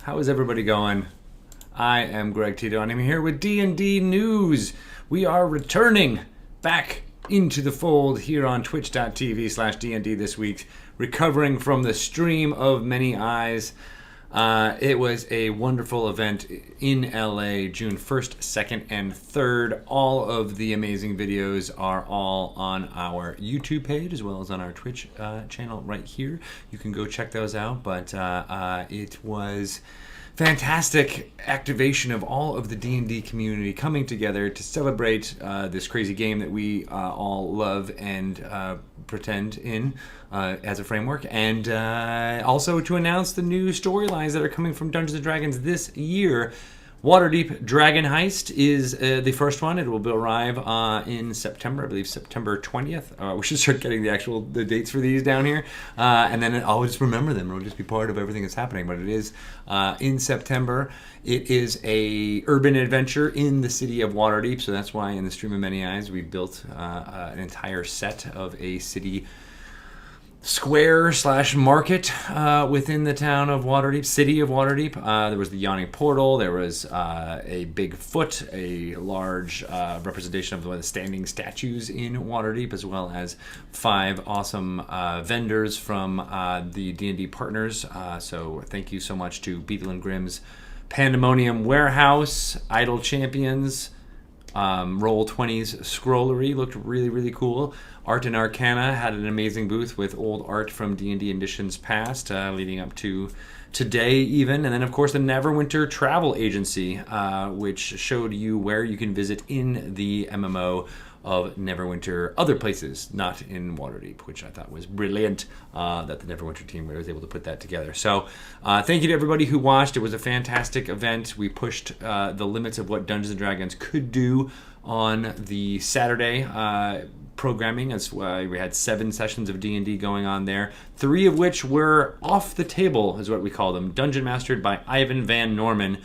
How is everybody going? I am Greg Tito, and I'm here with D&D News. We are returning back into the fold here on twitch.tv/DND this week, recovering from the stream of many eyes. It was a wonderful event in LA, June 1st, 2nd, and 3rd. All of the amazing videos are all on our YouTube page as well as on our Twitch channel right here. You can go check those out, but it was fantastic activation of all of the D&D community coming together to celebrate this crazy game that we all love and pretend in as a framework, and also to announce the new storylines that are coming from Dungeons & Dragons this year. Waterdeep Dragon Heist is the first one. It will arrive in September, I believe September 20th. We should start getting the dates for these down here. And then I'll just remember them. It'll just be part of everything that's happening. But it is in September. It is a urban adventure in the city of Waterdeep. So that's why in the Stream of Many Eyes we built an entire set of a city square/market within the town of Waterdeep, city of Waterdeep. There was the Yawning Portal. There was a big foot, a large representation of one of the standing statues in Waterdeep, as well as 5 awesome vendors from the D&D partners. So thank you so much to Beetle and Grimm's Pandemonium Warehouse, Idle Champions, Roll20's Scrollery looked really, really cool. Art and Arcana had an amazing booth with old art from D&D editions past, leading up to today even. And then, of course, the Neverwinter Travel Agency, which showed you where you can visit in the MMO of Neverwinter, other places, not in Waterdeep, which I thought was brilliant that the Neverwinter team was able to put that together. So thank you to everybody who watched. It was a fantastic event. We pushed the limits of what Dungeons & Dragons could do on the Saturday programming. As we had 7 sessions of D&D going on there, 3 of which were off the table, is what we call them, dungeon mastered by Ivan Van Norman,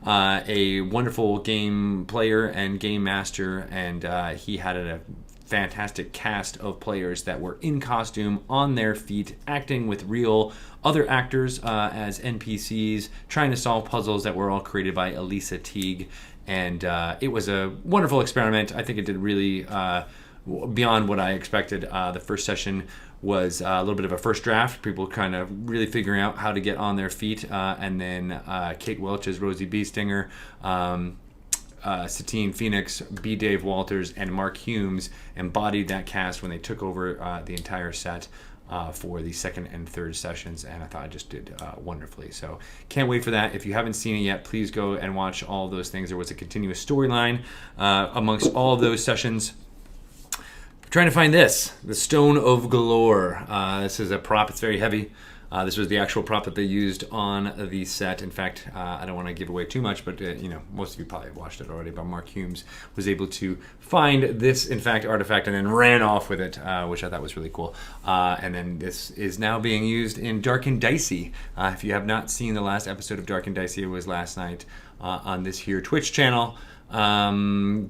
a wonderful game player and game master, and he had a fantastic cast of players that were in costume, on their feet, acting with real other actors as NPCs, trying to solve puzzles that were all created by Elisa Teague. And it was a wonderful experiment. I think it did really beyond what I expected. The first session was a little bit of a first draft, people kind of really figuring out how to get on their feet, and then Kate Welch as Rosie Beestinger, Satine Phoenix, B. Dave Walters, and Mark Humes embodied that cast when they took over the entire set for the 2nd and 3rd sessions, and I thought I just did wonderfully. So can't wait for that. If you haven't seen it yet, please go and watch all of those things. There was a continuous storyline amongst all of those sessions. Trying to find this, the Stone of Galore. This is a prop. It's very heavy. This was the actual prop that they used on the set. In fact, I don't want to give away too much, but most of you probably have watched it already. But Mark Humes was able to find this, in fact, artifact and then ran off with it, which I thought was really cool. And then this is now being used in Dark and Dicey. If you have not seen the last episode of Dark and Dicey, it was last night on this here Twitch channel. DM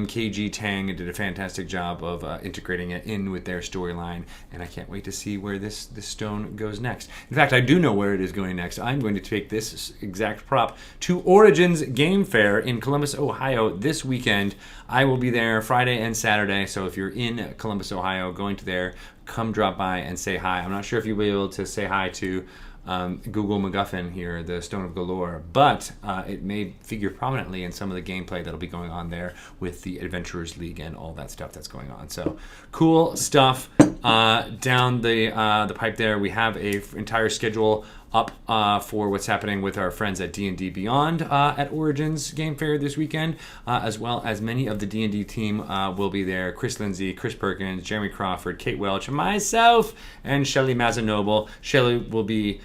KG Tang did a fantastic job of integrating it in with their storyline, and I can't wait to see where this stone goes next. In fact, I do know where it is going next. I'm going to take this exact prop to Origins Game Fair in Columbus, Ohio this weekend. I will be there Friday and Saturday, so if you're in Columbus, Ohio, going to there, come drop by and say hi. I'm not sure if you'll be able to say hi to Google MacGuffin here, the Stone of Galore, but it may figure prominently in some of the gameplay that'll be going on there with the Adventurers League and all that stuff that's going on. So cool stuff down the pipe there. We have a entire schedule up for what's happening with our friends at D&D Beyond at Origins Game Fair this weekend, as well as many of the D&D team will be there. Chris Lindsay, Chris Perkins, Jeremy Crawford, Kate Welch, myself, and Shelley Mazanoble. Shelley will be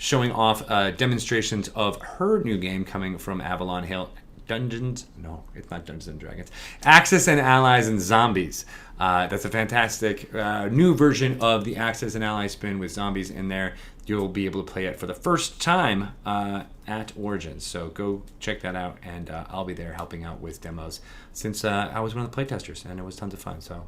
showing off demonstrations of her new game coming from Avalon Hill. Dungeons? No, it's not Dungeons and Dragons. Axis and Allies and Zombies. That's a fantastic new version of the Axis and Ally spin with zombies in there. You'll be able to play it for the first time at Origins. So go check that out, and I'll be there helping out with demos since I was one of the playtesters, and it was tons of fun. So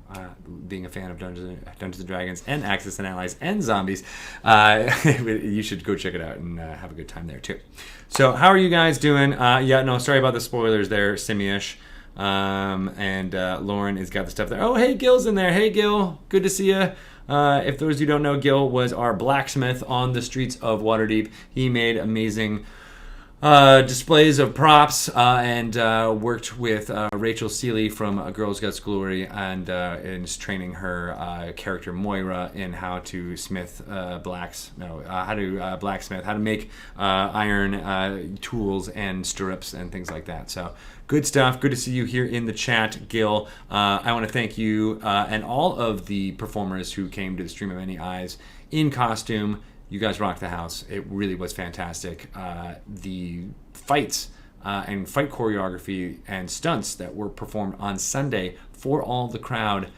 being a fan of Dungeons & Dragons and Axis and Allies and zombies, you should go check it out and have a good time there too. So how are you guys doing? Sorry about the spoilers there, Simi-ish. And Lauren has got the stuff there. Oh, hey, Gil's in there. Hey, Gil. Good to see you. If those of you don't know, Gil was our blacksmith on the streets of Waterdeep. He made amazing displays of props and worked with Rachel Seeley from Girls Guts Glory and is training her character Moira in how to blacksmith, how to make iron tools and stirrups and things like that. So good stuff. Good to see you here in the chat, Gil. I want to thank you and all of the performers who came to the Stream of Many Eyes in costume. You guys rocked the house. It really was fantastic. The fights and fight choreography and stunts that were performed on Sunday for all the crowd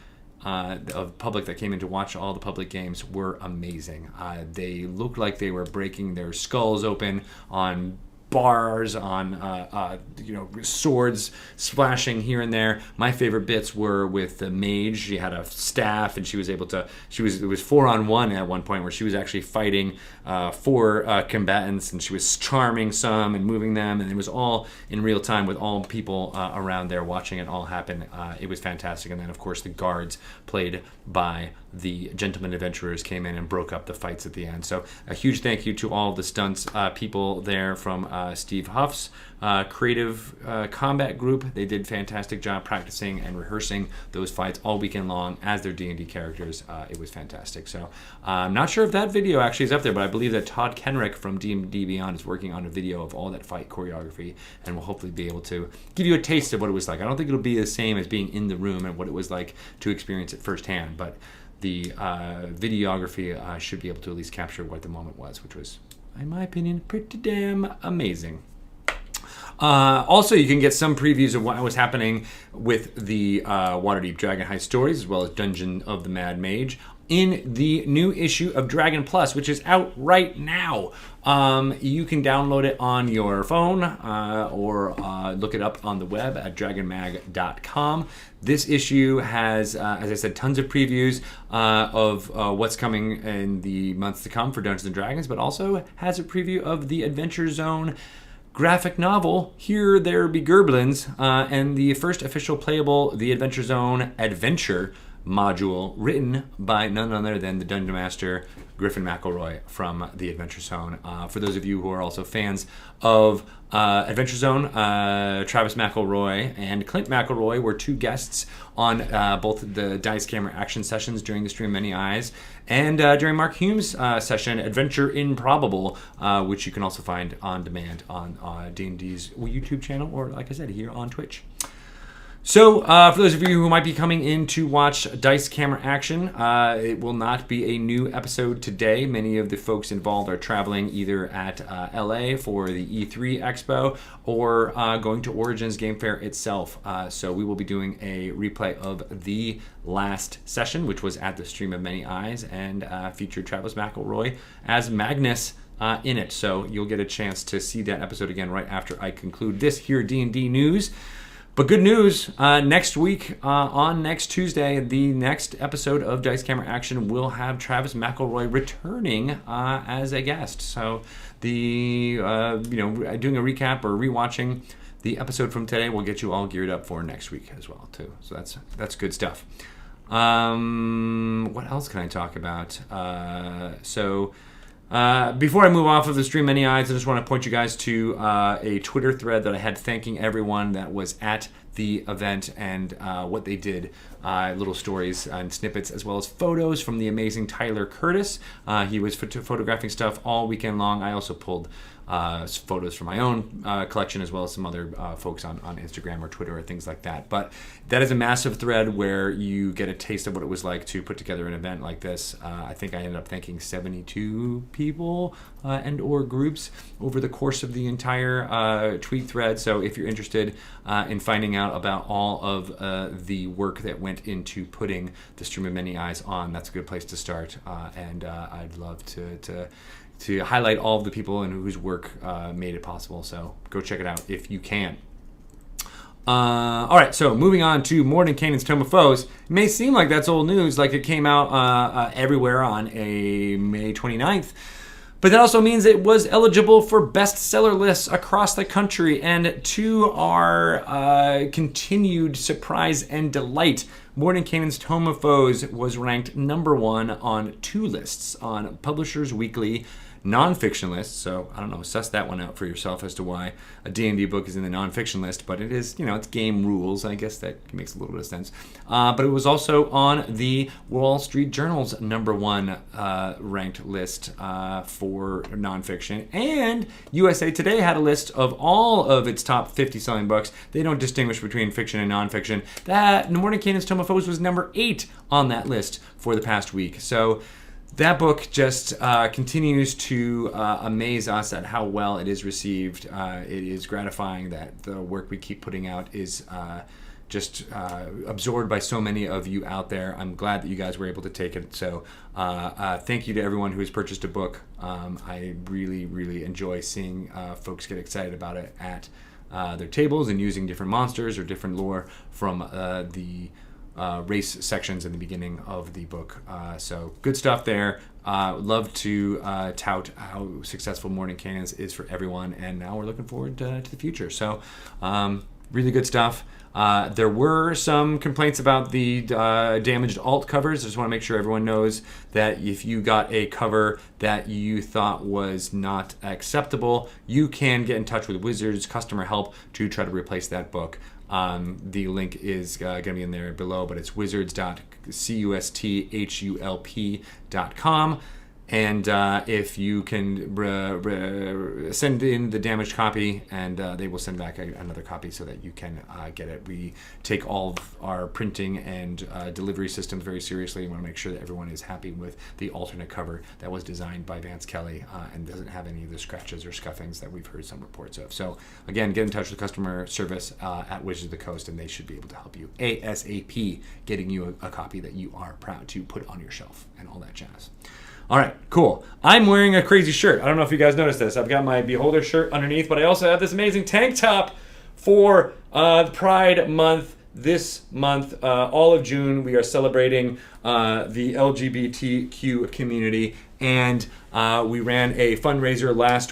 of public that came in to watch all the public games were amazing. They looked like they were breaking their skulls open on bars, on swords splashing here and there. My favorite bits were with the mage. She had a staff, and it was 4-on-1 at one point where she was actually fighting 4 combatants, and she was charming some and moving them, and it was all in real time with all people around there watching it all happen. It was fantastic. And then of course the guards played by the Gentlemen Adventurers came in and broke up the fights at the end. So a huge thank you to all the stunts people there from Steve Huff's creative combat group. They did a fantastic job practicing and rehearsing those fights all weekend long as their D&D characters. It was fantastic. So I'm not sure if that video actually is up there, but I believe that Todd Kenrick from D&D Beyond is working on a video of all that fight choreography, and will hopefully be able to give you a taste of what it was like. I don't think it'll be the same as being in the room and what it was like to experience it firsthand, but the videography should be able to at least capture what the moment was, which was, in my opinion, pretty damn amazing. Also, you can get some previews of what was happening with the Waterdeep Dragon Heist stories, as well as Dungeon of the Mad Mage, in the new issue of Dragon Plus, which is out right now. You can download it on your phone or look it up on the web at dragonmag.com. This issue has, as I said, tons of previews of what's coming in the months to come for Dungeons & Dragons, but also has a preview of the Adventure Zone graphic novel, Here There Be Gerblins, and the first official playable The Adventure Zone Adventure module written by none other than the Dungeon Master Griffin McElroy from the Adventure Zone. For those of you who are also fans of Adventure Zone, Travis McElroy and Clint McElroy were 2 guests on both the Dice Camera action sessions during the Stream of Many Eyes and during Mark Hume's session, Adventure Improbable, which you can also find on demand on D&D's YouTube channel, or like I said, here on Twitch. So, for those of you who might be coming in to watch Dice Camera Action, it will not be a new episode today. Many of the folks involved are traveling either at LA for the E3 Expo or going to Origins Game Fair itself. So we will be doing a replay of the last session, which was at the Stream of Many Eyes, and featured Travis McElroy as Magnus in it. So you'll get a chance to see that episode again right after I conclude this here D&D news. But good news, next week, on next Tuesday, the next episode of Dice Camera Action will have Travis McElroy returning as a guest. So doing a recap or rewatching the episode from today will get you all geared up for next week as well, too. So that's good stuff. What else can I talk about? Before I move off of the Stream Many Eyes, I just want to point you guys to a Twitter thread that I had thanking everyone that was at the event and what they did. Little stories and snippets, as well as photos from the amazing Tyler Curtis. He was photographing stuff all weekend long. I also pulled photos from my own collection, as well as some other folks on Instagram or Twitter or things like that. But that is a massive thread where you get a taste of what it was like to put together an event like this. I think I ended up thanking 72 people and or groups over the course of the entire tweet thread. So if you're interested in finding out out about all of the work that went into putting the Stream of Many Eyes on, that's a good place to start. And I'd love to highlight all of the people and whose work made it possible. So go check it out if you can. All right, so moving on to Mordenkainen's Tome of Foes. It may seem like that's old news, like it came out everywhere on a May 29th. But that also means it was eligible for bestseller lists across the country. And to our continued surprise and delight, Mordenkainen's Tome of Foes was ranked number 1 on 2 lists on Publishers Weekly nonfiction list. So I don't know, suss that one out for yourself as to why a D&D book is in the nonfiction list, but it is, it's game rules. I guess that makes a little bit of sense. But it was also on the Wall Street Journal's number 1 ranked list for nonfiction. And USA Today had a list of all of its top 50 selling books. They don't distinguish between fiction and nonfiction. That Mordenkainen's Tome of Foes was number 8 on that list for the past week. So that book just continues to amaze us at how well it is received. It is gratifying that the work we keep putting out is just absorbed by so many of you out there. I'm glad that you guys were able to take it. So thank you to everyone who has purchased a book. I really, really enjoy seeing folks get excited about it at their tables and using different monsters or different lore from the race sections in the beginning of the book. So good stuff there. Love to tout how successful Mordenkainen's is for everyone, and now we're looking forward to the future. So really good stuff. There were some complaints about the damaged alt covers. I just want to make sure everyone knows that if you got a cover that you thought was not acceptable, you can get in touch with Wizards customer help to try to replace that book. The link is going to be in there below, but it's wizards.custhulp.com. And if you can send in the damaged copy, and they will send back another copy so that you can get it. We take all of our printing and delivery systems very seriously. We want to make sure that everyone is happy with the alternate cover that was designed by Vance Kelly and doesn't have any of the scratches or scuffings that we've heard some reports of. So again, get in touch with customer service at Wizards of the Coast, and they should be able to help you ASAP, getting you a copy that you are proud to put on your shelf and all that jazz. All right, cool. I'm wearing a crazy shirt. I don't know if you guys noticed this. I've got my Beholder shirt underneath, but I also have this amazing tank top for Pride Month. This month, all of June, we are celebrating the LGBTQ community, and we ran a fundraiser last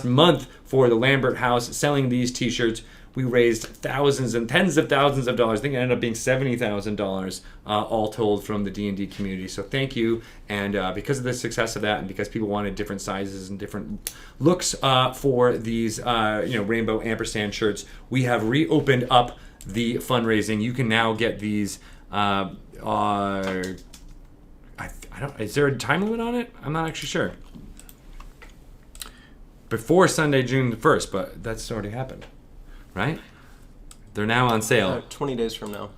month for the Lambert House, selling these T-shirts. We raised thousands and tens of thousands of dollars. I think it ended up being $70,000 all told from the D&D community. So thank you. And because of the success of that, and because people wanted different sizes and different looks for these rainbow ampersand shirts, we have reopened up the fundraising. You can now get these. Is there a time limit on it? I'm not actually sure. Before Sunday, June 1st, but that's already happened. Right? They're now on sale. 20 days from now.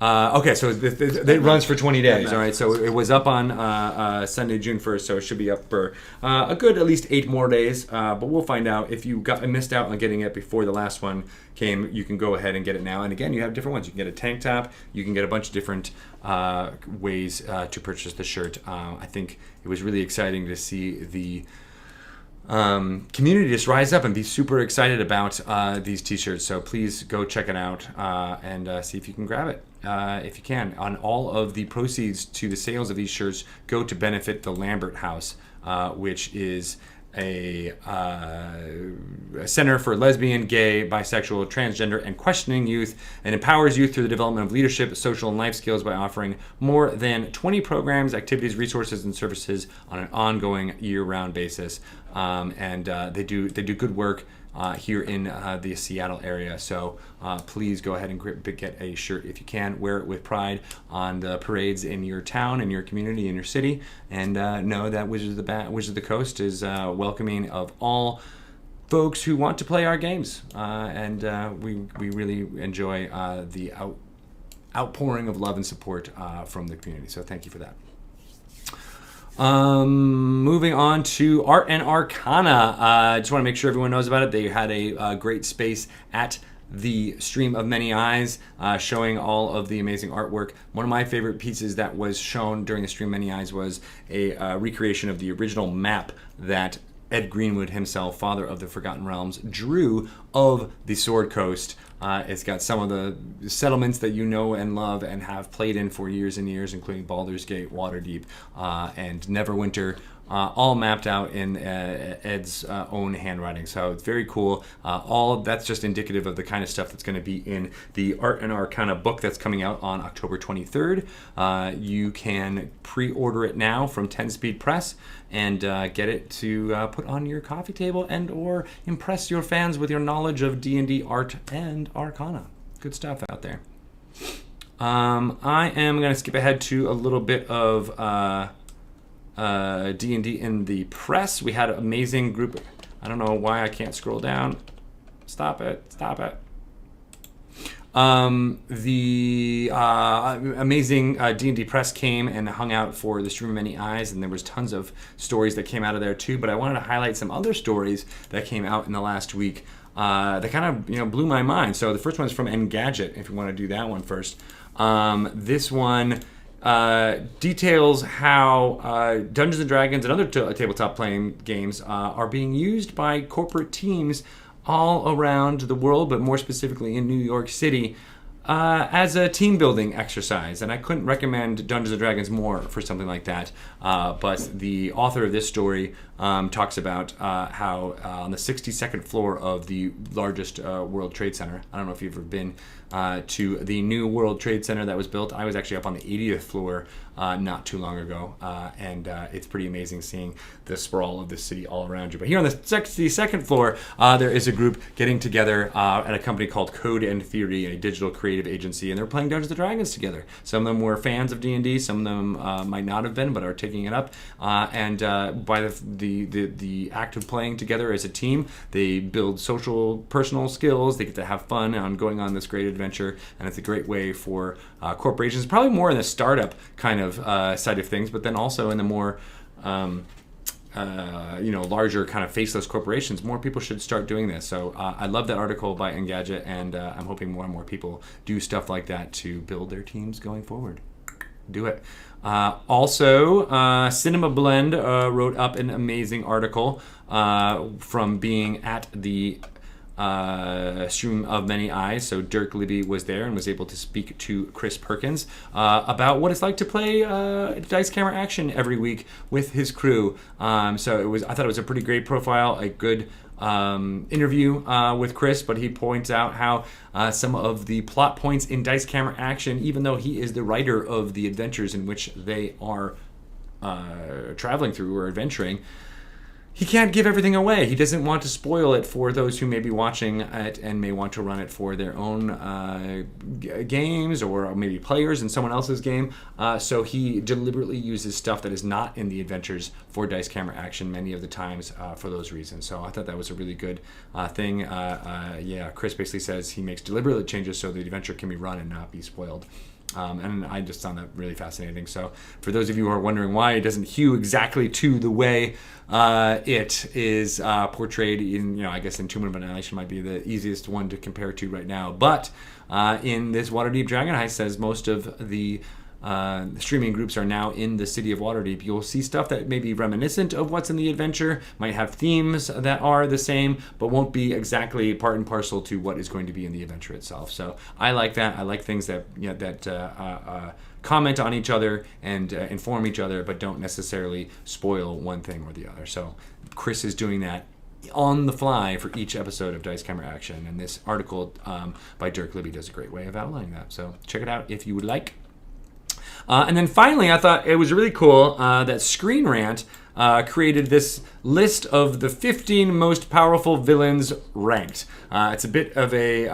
Okay, so it runs for 20 days, all right? So it was up on Sunday, June 1st, so it should be up for a good at least 8 more days. But we'll find out. If you missed out on getting it before the last one came, you can go ahead and get it now. And again, you have different ones. You can get a tank top. You can get a bunch of different ways to purchase the shirt. I think it was really exciting to see the community just rise up and be super excited about these T-shirts. So please go check it out and see if you can grab it if you can. On all of the proceeds to the sales of these shirts go to benefit the Lambert House, which is a center for lesbian, gay, bisexual, transgender, and questioning youth, and empowers youth through the development of leadership, social, and life skills by offering more than 20 programs, activities, resources, and services on an ongoing year-round basis. And they do good work here in the Seattle area. So please go ahead and get a shirt if you can. Wear it with pride on the parades in your town, in your community, in your city, and know that Wizards of the Coast is welcoming of all folks who want to play our games. And we really enjoy the outpouring of love and support from the community. So thank you for that. Moving on to Art and Arcana. I just want to make sure everyone knows about it. They had a great space at the Stream of Many Eyes, showing all of the amazing artwork. One of my favorite pieces that was shown during the Stream of Many Eyes was a recreation of the original map that Ed Greenwood himself, father of the Forgotten Realms, drew of the Sword Coast. It's got some of the settlements that you know and love and have played in for years and years, including Baldur's Gate, Waterdeep, and Neverwinter, all mapped out in Ed's own handwriting. So it's very cool. All that's just indicative of the kind of stuff that's going to be in the Art and Arcana book that's coming out on October 23rd. You can pre-order it now from 10 Speed Press and get it to put on your coffee table and or impress your fans with your knowledge of D&D art and Arcana. Good stuff out there. I am going to skip ahead to a little bit of D&D in the press. We had an amazing group. I don't know why I can't scroll down. Stop it. The amazing D&D press came and hung out for the Stream of Many Eyes, and there was tons of stories that came out of there too. But I wanted to highlight some other stories that came out in the last week that kind of blew my mind. So the first one is from Gadget. If you want to do that one first, this one details how Dungeons and Dragons and other tabletop playing games are being used by corporate teams all around the world, but more specifically in New York City, as a team building exercise. And I couldn't recommend Dungeons and Dragons more for something like that. But the author of this story talks about how on the 62nd floor of the largest World Trade Center, I don't know if you've ever been to the new World Trade Center that was built. I was actually up on the 80th floor not too long ago, and it's pretty amazing seeing the sprawl of the city all around you. But here on the 62nd floor, there is a group getting together at a company called Code and Theory, a digital creative agency, and they're playing Dungeons and Dragons together. Some of them were fans of D&D, some of them might not have been, but are taking it up. And by the act of playing together as a team, they build social, personal skills. They get to have fun on going on this great adventure, and it's a great way for corporations, probably more in the startup kind of side of things, but then also in the more larger kind of faceless corporations, more people should start doing this. So I love that article by Gadget, and I'm hoping more and more people do stuff like that to build their teams going forward. Do it. Also, Cinema Blend wrote up an amazing article from being at the Stream of Many Eyes. So Dirk Libby was there and was able to speak to Chris Perkins about what it's like to play Dice Camera Action every week with his crew. I thought it was a pretty great profile, a good interview with Chris, but he points out how some of the plot points in Dice Camera Action, even though he is the writer of the adventures in which they are traveling through or adventuring, he can't give everything away. He doesn't want to spoil it for those who may be watching it and may want to run it for their own games or maybe players in someone else's game. So he deliberately uses stuff that is not in the adventures for Dice Camera Action many of the times for those reasons. So I thought that was a really good thing. Chris basically says he makes deliberate changes so the adventure can be run and not be spoiled. And I just found that really fascinating. So for those of you who are wondering why it doesn't hew exactly to the way it is portrayed in, I guess Entombment of Annihilation might be the easiest one to compare to right now. But in this Waterdeep Dragon Heist, says most of the streaming groups are now in the city of Waterdeep. You'll see stuff that may be reminiscent of what's in the adventure, might have themes that are the same, but won't be exactly part and parcel to what is going to be in the adventure itself. So I like that. I like things that comment on each other and inform each other, but don't necessarily spoil one thing or the other. So Chris is doing that on the fly for each episode of Dice Camera Action, and this article by Dirk Libby does a great way of outlining that. So check it out if you would like. And then finally, I thought it was really cool that Screen Rant created this list of the 15 most powerful villains ranked. It's a bit of a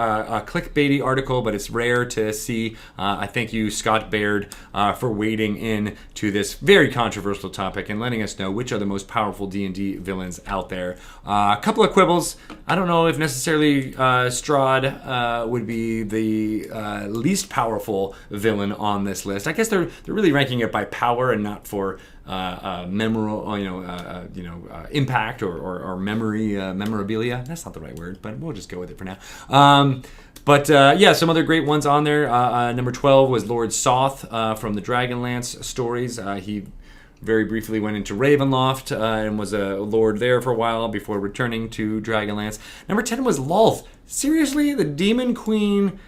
clickbaity article, but it's rare to see. I thank you, Scott Baird, for wading in to this very controversial topic and letting us know which are the most powerful D&D villains out there. A couple of quibbles. I don't know if necessarily Strahd would be the least powerful villain on this list. I guess they're really ranking it by power and not for memorable, impact or memory memorabilia. That's not the right word, but we'll just go with it for now. Yeah, some other great ones on there. Number 12 was Lord Soth from the Dragonlance stories. He very briefly went into Ravenloft and was a lord there for a while before returning to Dragonlance. Number 10 was Lolth. Seriously, the Demon Queen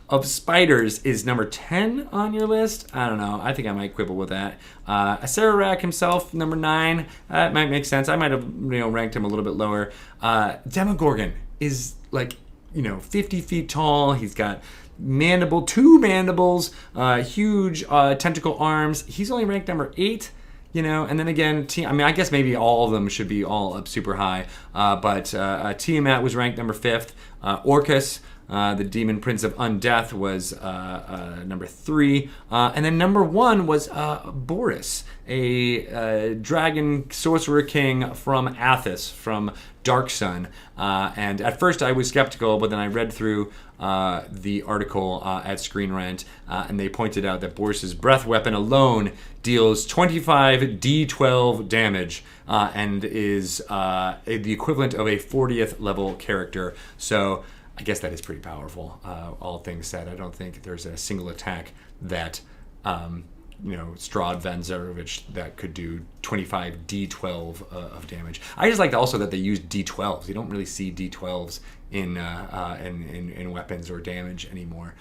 of Spiders is number 10 on your list? I don't know. I think I might quibble with that. Acererak himself, number 9. That might make sense. I might have ranked him a little bit lower. Demogorgon is 50 feet tall. He's got two mandibles, huge tentacle arms. He's only ranked number 8. And then again, I guess maybe all of them should be all up super high. But Tiamat was ranked number 5th. Orcus, the Demon Prince of Undeath, was number 3. And then number 1 was Boris, a dragon sorcerer king from Athos, from Dark Sun. And at first I was skeptical, but then I read through the article at Screen Rant, and they pointed out that Boris's breath weapon alone deals 25 D12 damage and is the equivalent of a 40th level character. So I guess that is pretty powerful. All things said, I don't think there's a single attack that Strahd Van Zarovich that could do 25 D12 of damage. I just like also that they use D12s. You don't really see D12s in weapons or damage anymore.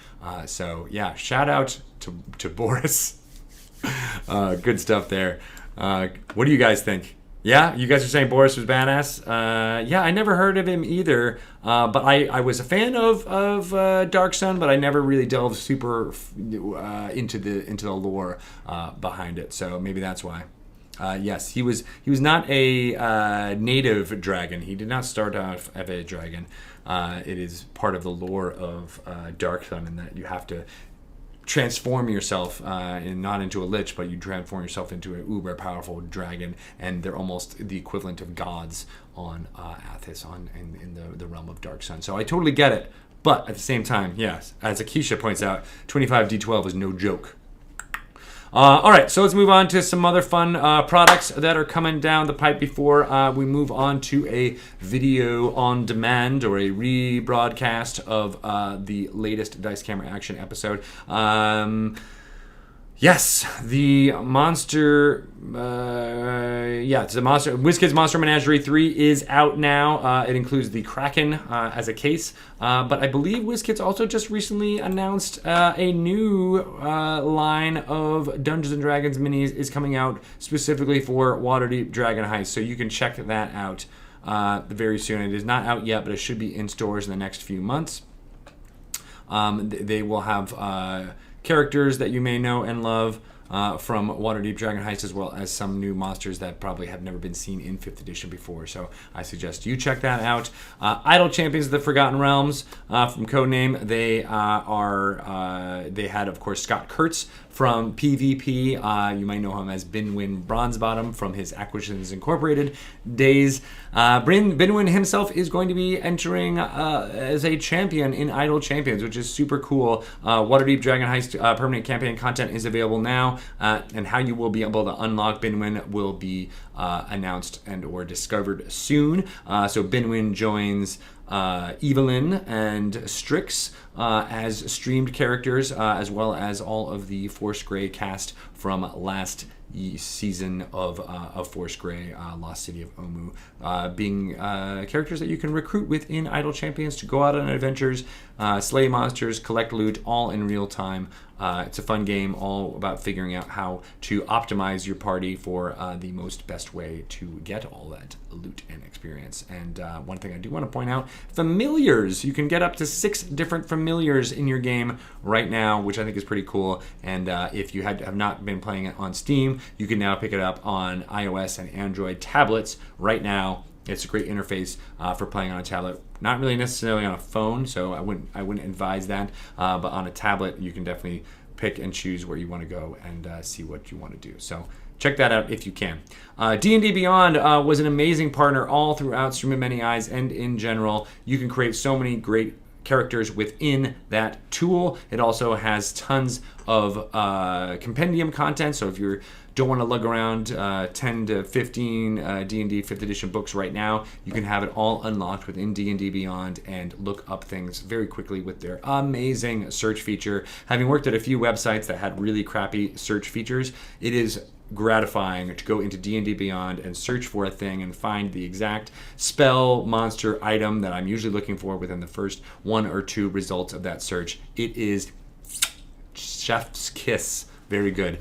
So yeah, shout out to Boris. Good stuff there. What do you guys think? Yeah, you guys are saying Boris was badass. Yeah, I never heard of him either. But I was a fan of Dark Sun, but I never really delved super into the lore behind it. So maybe that's why. Yes, he was not a native dragon. He did not start off as a dragon. It is part of the lore of Dark Sun, in that you have to transform yourself not into a lich, but you transform yourself into an uber powerful dragon, and they're almost the equivalent of gods on Athos, in the realm of Dark Sun. So I totally get it, but at the same time, yes, as Akeisha points out, 25 D12 is no joke. All right, so let's move on to some other fun products that are coming down the pipe before we move on to a video on demand or a rebroadcast of the latest Dice Camera Action episode. Yes, the Monster... it's the Monster... WizKids Monster Menagerie 3 is out now. It includes the Kraken as a case. But I believe WizKids also just recently announced a new line of Dungeons & Dragons minis is coming out specifically for Waterdeep Dragon Heist. So you can check that out very soon. It is not out yet, but it should be in stores in the next few months. They will have... characters that you may know and love from Waterdeep Dragon Heist, as well as some new monsters that probably have never been seen in 5th edition before. So I suggest you check that out. Idle Champions of the Forgotten Realms from Codename. They had, of course, Scott Kurtz from PvP. You might know him as Binwin Bronzebottom from his Acquisitions Incorporated days. Binwin himself is going to be entering as a champion in Idle Champions, which is super cool. Waterdeep Dragon Heist permanent campaign content is available now, and how you will be able to unlock Binwin will be announced and or discovered soon. So Binwin joins Evelyn and Strix as streamed characters, as well as all of the Force Grey cast from last season of Force Grey, Lost City of Omu, being characters that you can recruit within Idle Champions to go out on adventures, slay monsters, collect loot, all in real time. It's a fun game, all about figuring out how to optimize your party for the most best way to get all that loot and experience. And one thing I do want to point out, familiars. You can get up to 6 different familiars in your game right now, which I think is pretty cool. And if you have not been playing it on Steam, you can now pick it up on iOS and Android tablets right now. It's a great interface for playing on a tablet. Not really necessarily on a phone, so I wouldn't advise that. But on a tablet, you can definitely pick and choose where you want to go and see what you want to do. So check that out if you can. D&D Beyond was an amazing partner all throughout Stream of Many Eyes and in general. You can create so many great characters within that tool. It also has tons of compendium content. So if you don't want to lug around 10 to 15 D&D 5th edition books right now, you can have it all unlocked within D&D Beyond and look up things very quickly with their amazing search feature. Having worked at a few websites that had really crappy search features, it is gratifying to go into D&D Beyond and search for a thing and find the exact spell, monster, item that I'm usually looking for within the first 1 or 2 results of that search. It is chef's kiss. Very good.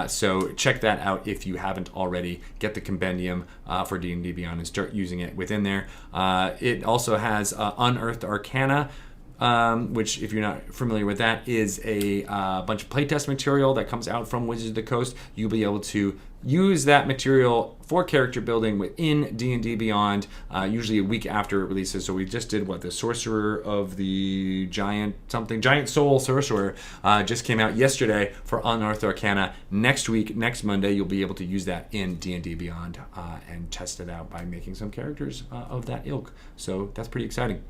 So check that out if you haven't already. Get the compendium for D&D Beyond and start using it within there. It also has Unearthed Arcana, which, if you're not familiar with that, is a bunch of playtest material that comes out from Wizards of the Coast. You'll be able to use that material for character building within D&D Beyond, usually a week after it releases. So we just did the Sorcerer of the Giant Soul Sorcerer just came out yesterday for Unearthed Arcana. Next week, next Monday, you'll be able to use that in D&D Beyond and test it out by making some characters of that ilk. So that's pretty exciting.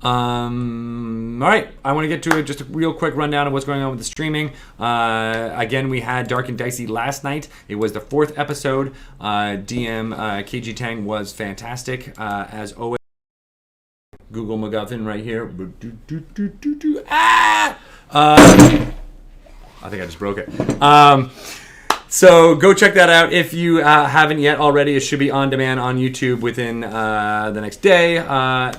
All right, I want to get to just a real quick rundown of what's going on with the streaming. Again, we had Dark and Dicey last night. It was the 4th episode. DM KG Tang was fantastic, as always. Google MacGuffin right here. I think I just broke it. So go check that out if you haven't yet already. It should be on demand on YouTube within the next day.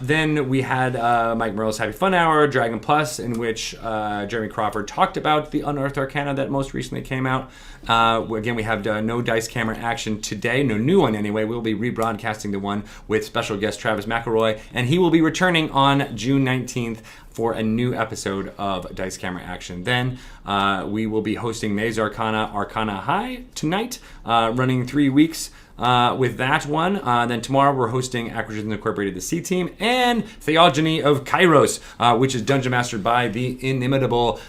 Then we had Mike Merle's Happy Fun Hour, Dragon Plus, in which Jeremy Crawford talked about the Unearthed Arcana that most recently came out. Again, we have no dice camera action today, no new one anyway. We'll be rebroadcasting the one with special guest Travis McElroy, and he will be returning on June 19th for a new episode of Dice Camera Action. Then we will be hosting Maze Arcana High tonight, running 3 weeks with that one. Then tomorrow we're hosting Acquisitions Incorporated, the C Team, and Theogony of Kairos, which is dungeon mastered by the inimitable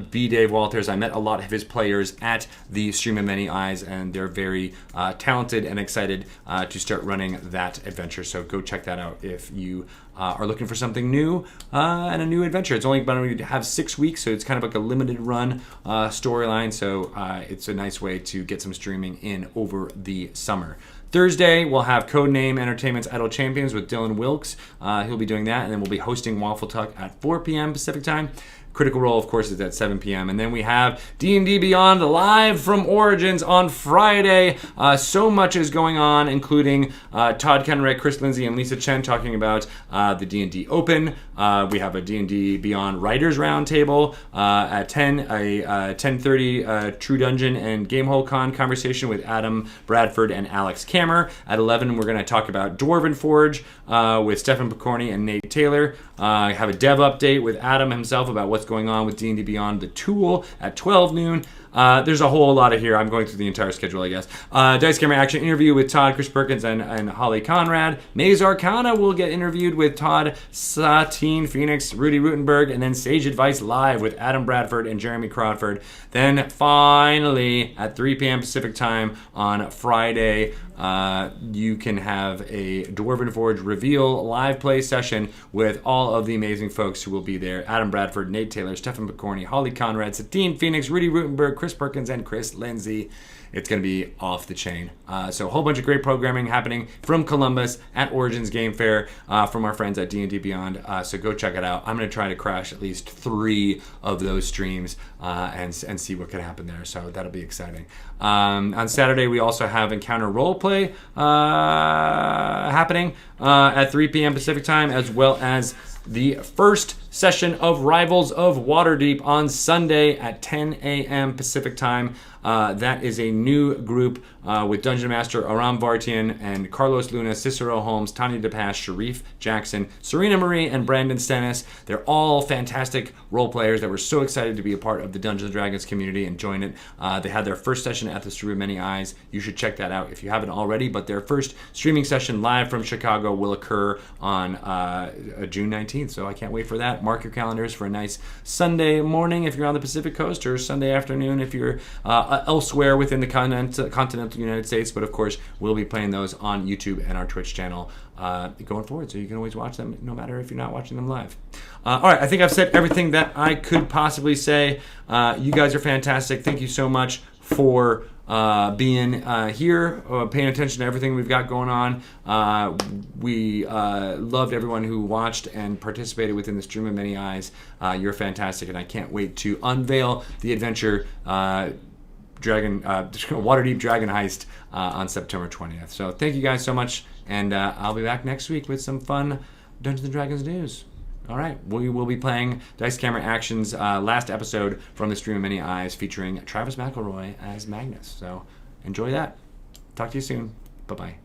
B. Dave Walters. I met a lot of his players at the Stream of Many Eyes, and they're very talented and excited to start running that adventure. So go check that out if you are looking for something new and a new adventure. It's only going to have 6 weeks, so it's kind of like a limited run storyline. So it's a nice way to get some streaming in over the summer. Thursday, we'll have Codename Entertainment's Idle Champions with Dylan Wilkes. He'll be doing that, and then we'll be hosting Waffle Talk at 4 p.m. Pacific Time. Critical Role, of course, is at 7 p.m. And then we have D&D Beyond live from Origins on Friday. So much is going on, including Todd Kenrick, Chris Lindsay, and Lisa Chen talking about the D&D Open. We have a D&D Beyond Writers Roundtable at 10, a 10:30 True Dungeon and Gamehole Con conversation with Adam Bradford and Alex Kammer. At 11, we're going to talk about Dwarven Forge with Stefan Picorni and Nate Taylor. I have a dev update with Adam himself about what's going on with D&D Beyond the Tool at 12 noon. There's a whole lot of here. I'm going through the entire schedule, I guess. Dice Camera Action interview with Todd, Chris Perkins, and Holly Conrad. Maze Arcana will get interviewed with Todd, Satine Phoenix, Rudy Rutenberg, and then Sage Advice Live with Adam Bradford and Jeremy Crawford. Then finally, at 3 p.m. Pacific Time on Friday, you can have a Dwarven Forge reveal live play session with all of the amazing folks who will be there. Adam Bradford, Nate Taylor, Stefan Picorni, Holly Conrad, Satine Phoenix, Rudy Rutenberg, Chris Perkins, and Chris Lindsay. It's going to be off the chain. So a whole bunch of great programming happening from Columbus at Origins Game Fair from our friends at D&D Beyond. So go check it out. I'm going to try to crash at least 3 of those streams and see what can happen there. So that'll be exciting. On Saturday, we also have Encounter Roleplay happening at 3 p.m. Pacific Time, as well as the first session of Rivals of Waterdeep on Sunday at 10 a.m. Pacific Time. That is a new group with Dungeon Master Aram Vartian and Carlos Luna, Cicero Holmes, Tanya DePass, Sharif Jackson, Serena Marie, and Brandon Stennis. They're all fantastic role players that were so excited to be a part of the Dungeons & Dragons community and join it. They had their first session at the Stream of Many Eyes. You should check that out if you haven't already, but their first streaming session live from Chicago will occur on June 19th, so I can't wait for that. Mark your calendars for a nice Sunday morning if you're on the Pacific Coast, or Sunday afternoon if you're up elsewhere within the continental United States, but of course we'll be playing those on YouTube and our Twitch channel going forward, so you can always watch them no matter if you're not watching them live. All right, I think I've said everything that I could possibly say. You guys are fantastic. Thank you so much for being here, paying attention to everything we've got going on. We loved everyone who watched and participated within the Stream of Many Eyes. You're fantastic, and I can't wait to unveil the adventure Waterdeep Dragon Heist on September 20th. So thank you guys so much, and I'll be back next week with some fun Dungeons & Dragons news. All right, we will be playing Dice Camera Action's last episode from the Stream of Many Eyes, featuring Travis McElroy as Magnus. So enjoy that. Talk to you soon. Bye-bye.